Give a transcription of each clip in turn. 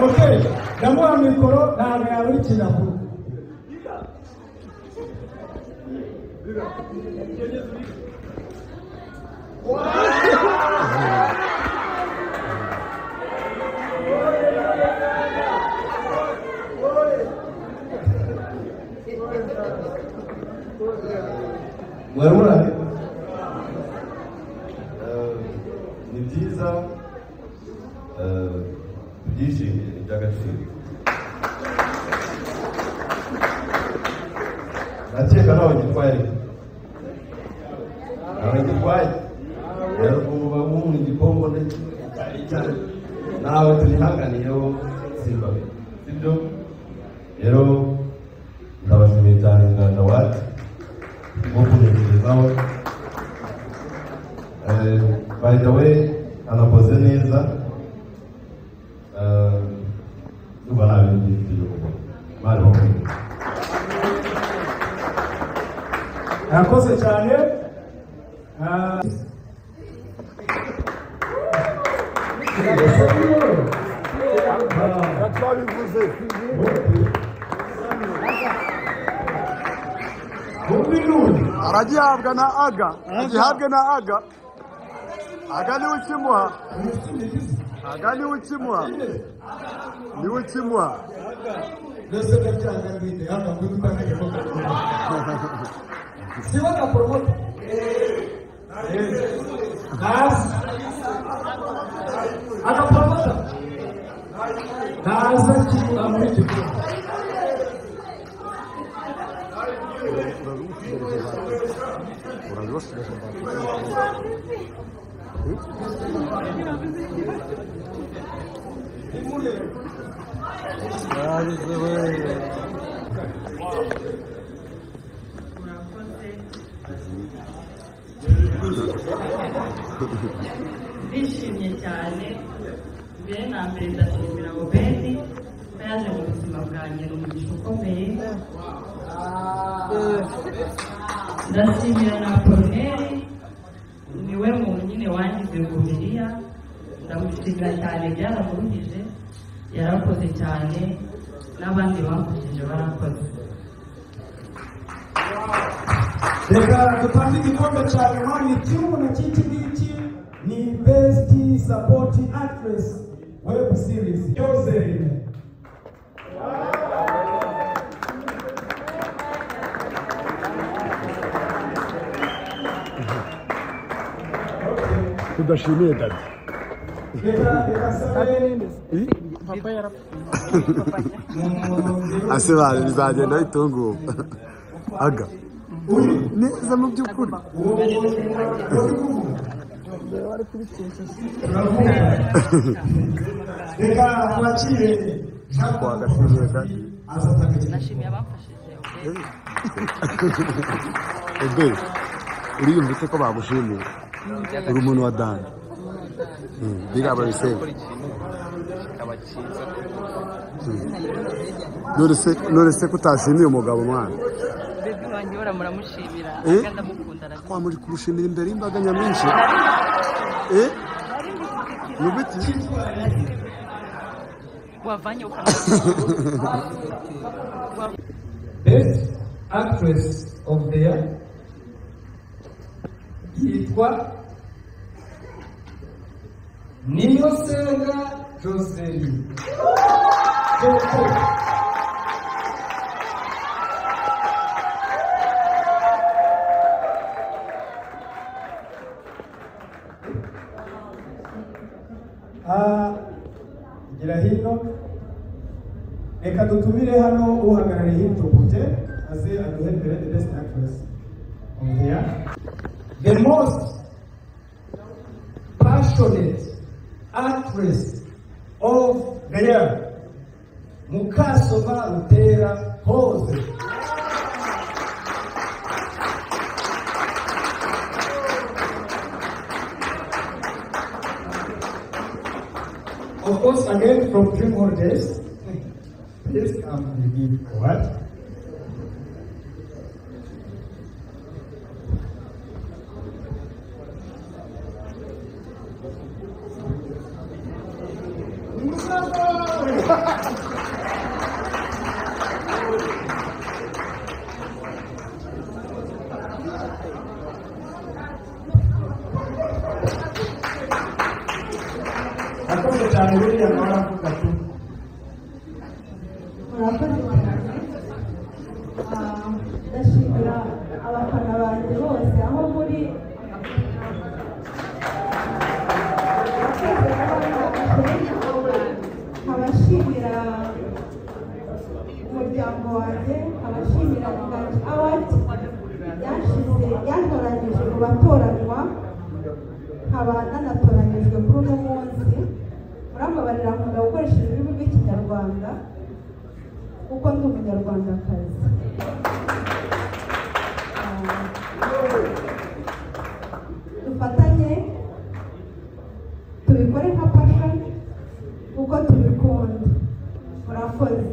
Okay, ndamuha mikoro ntabwo yaburikira ku Murabona ni byiza byishimiye iby'agaciro ndakeka nawe gitwaye rero kuba mu gikombo cyane nawe turihanganiyeho simba sibyo rero ndabashimiye cyane nganda wacu bwo kunezerezaho by the way anakoze neza nuba nta bintu byinshi byo gukora mari bakwiye yakoze cyane aragihabwa na aga agihabwe na aga niwe ukimuha niwe ukimuha ndetse ndacyanga mbite hano kutubakanye ko siba na promote aga promote naza kimura muri kigo bishimye cyane mbere na mbere ndashimira Obedi ko yaje mu buzima bwanjye ni umugisha ukomeye ndashimira na Corneli niwe muntu nyine wangize Bibiliya ndamushimira cyane byaramuruhije yarakoze cyane n'abandi bamfashije barakoze reka dutange igikombe cya nyuma ni icyuma cy'iki ngiki ni best support actress web series Joseline tudashimiye dada asebare bizagenda bitunguwe aga neza mu by'ukuri reka twakire twagashimiye dada nashimiye abamfashije ebe uriyumvise ko bagushimiye uri umuntu wa dani biga babisenge none se kutashimiye umugabo mwana bebi wanjye muramushimira ndamukunda twamuri kumushimira imbere y'imbaga nyamwinshi nubiti wavanye best actress of the year yitwa Niyosenga Joseline gira hino reka dutumire hano uhagarariye hino kuje aze aduhembere the best actress of the year the most passionate actress of the year Mukasoma Rutera Hose Of course, again from Dream Holidays. Please come and give what? Murakoze cyane buriya nawe avuga ati murakoze cyane. Ndashimira abafana banjye bose aho muri nkabashimira umuryango wanjye, nkabashimira Inganji Award yantoranyije mu batoranywa, nkaba nanatoranyijwe kuri uno munsi. Murambabarira nkunda gukoresha ururimi rw'Ikinyarwanda kuko ndi umunyarwandakazi. Dufatanye tubikore nka passion kuko tubikunda. Murakoze.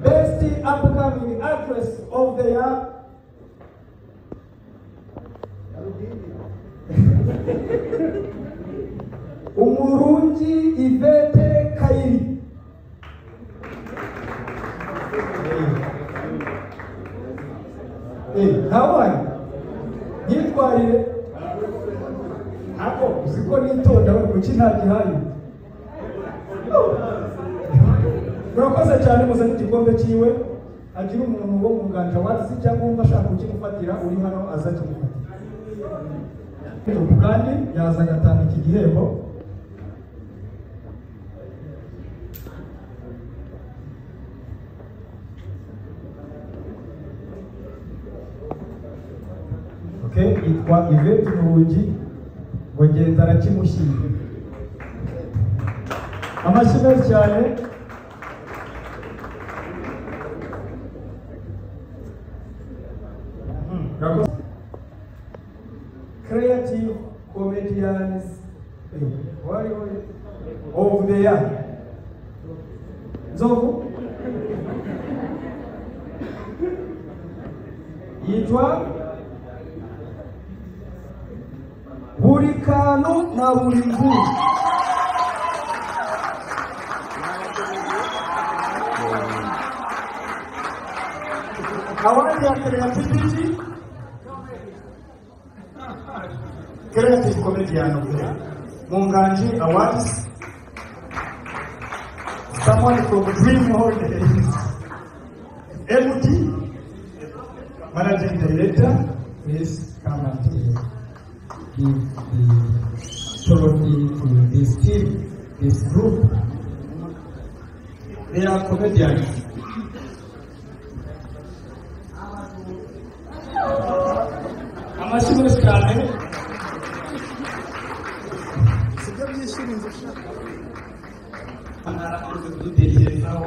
Best upcoming actress of the year. Umurungi Yvette Kairi. Hawaii. Yitwarire. Ako uziko nitonda we kuki nta gihari. Murakoze cyane muzanye igikombe cyiwe. Agira umuntu wo mu Nganji Awards cyangwa ashaka kukimufatira uri hano aza kimufatira. Kandi yaza agatanga iki gihembo. Okay, yitwa Yvette Murugi ngo ngenda arakimushyira. Amashyi menshi cyane. Creative comedians of the year. Nzovu yitwa buri kantu na buri nguni. Awadi ya creativity, creative comedian of the year, Nganji Awards. Someone from Dream Holidays, MD, Managing Director, please come and give the trophy to this team, this group. They are comedians. Amashyi menshi cyane. Sibyo byishimiye ushaka. dutekerezaho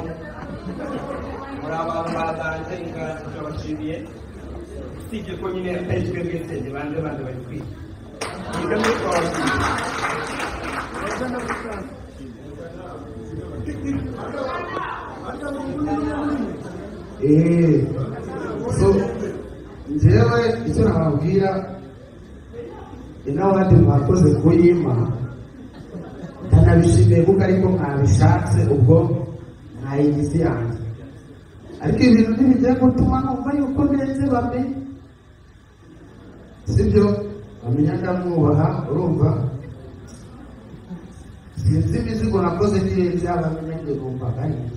muri abantu batanze Inganji turabashimiye, usibye ko nyine atari twebwe twese banze bari kwiga niga muri twabashimiye. So njyewe icyo nababwira inawadi mwakoze kuyima ndanabishimiye kuko ariko mwabishatse ubwo mwayigize yanjye, ariko ibintu ntibijya gutuma numva yuko neze bamenye, sibyo? Bamenya ndamwubaha, urumva sinzi imizigo nakoze n'irenze abamenya nge numvaga neza.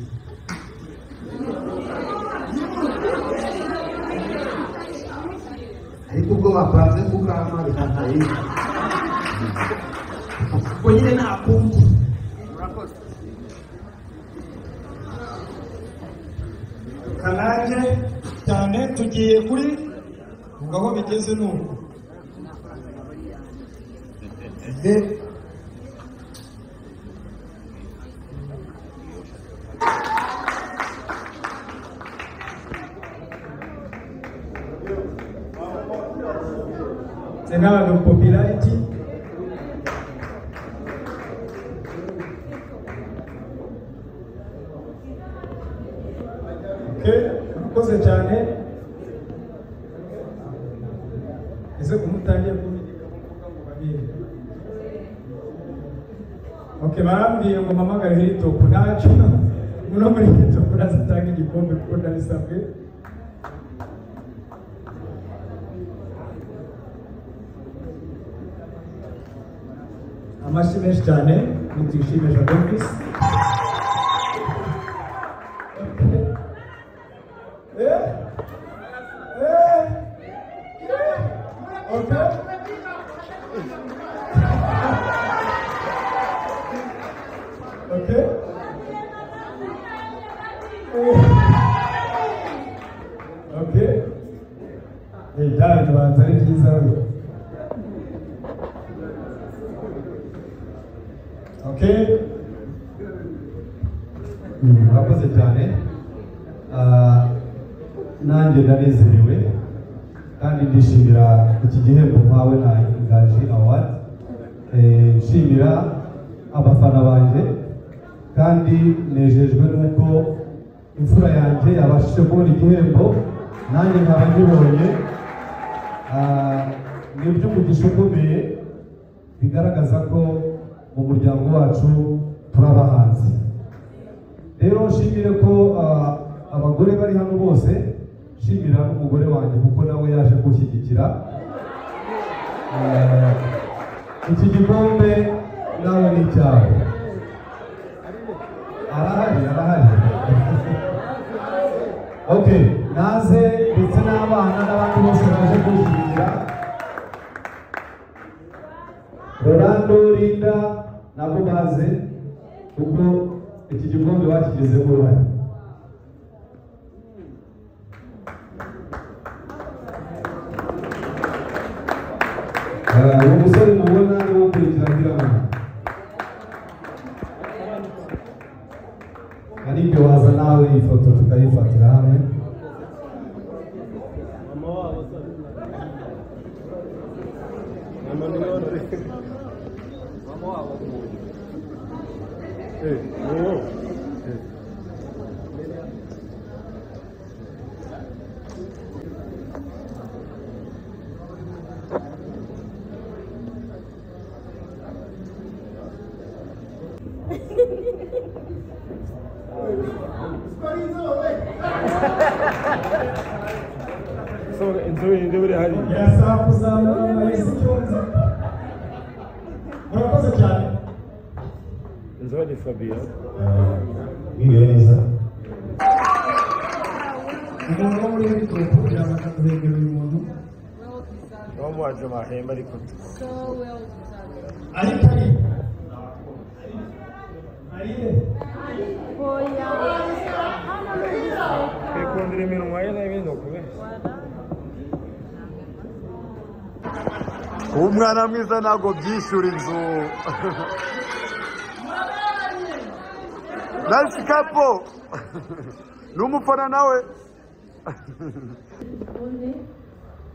Ariko ubwo bapanze kugama bikataye ubwo nyine nakumva. Kanange cyane tugiye kuri ngaho bigeze nuko Senado popularity Okay, murakoze cyane. Ese kumutangiye kubigira ngo babiri. Okay, barambwiye ngo mpamagare Hilltop ntacyo. Muno muri Hilltop nazatanga igikombe kuko ndabisabwe. Amashyi menshi cyane nitwishimisha Davis. Okay. Okay. Dad, banza ari byiza we. Okay. Murakoze cyane. Nanjye ndanezerewe kandi ndishimira iki gihembo mpawe na Inganji Award. Nshimira abafana banjye kandi nejejwe nuko imfura yanjye yabashije kubona igihembo nanjye nkaba nkibonye. Ni iby'umugisha ukomeye bigaragaza ko mu muryango wacu turi abahanzi. Rero nshimire ko abagore bari hano bose, nshimira n'umugore wanjye kuko nawe yaje gushyigikira iki gikombe. Nawe ni icyawe, arahari. Okay, naze ndetse n'abana n'abandi bose baje gushyigikira. Rolando, Linda nabo baze kuko iki gikombe bakigezeho uruhare. Uwo musore mubona ni wo kurikira hari ibyo waza nawe ifoto tukayifatira hamwe. Murakoze cyane. Nzoni Fabio. Wiwe neza. Umuntu wo muri Hilltop kugira ngo akaduhengere uyu muntu. Nomu waje mahemba ariko. Ariko Kwikundira iminwa ye n'ibindi ukube. Umwana mwiza ntabwo byishyura inzu. Nice couple. N'umufana nawe.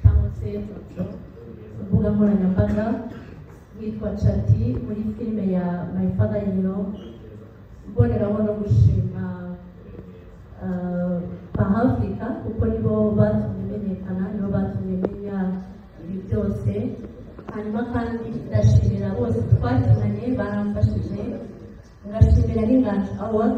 cyangwa se imbuga nkoranyambaga yitwa Chati muri filime ya My Father in Law. Mboneraho no gushima Africa kuko nibo batumye menyekana, nibo batumye menya ibi byose. Hanyuma kandi ndashimira bose twakinanye baramfashije, ngashimira n'Inganji Award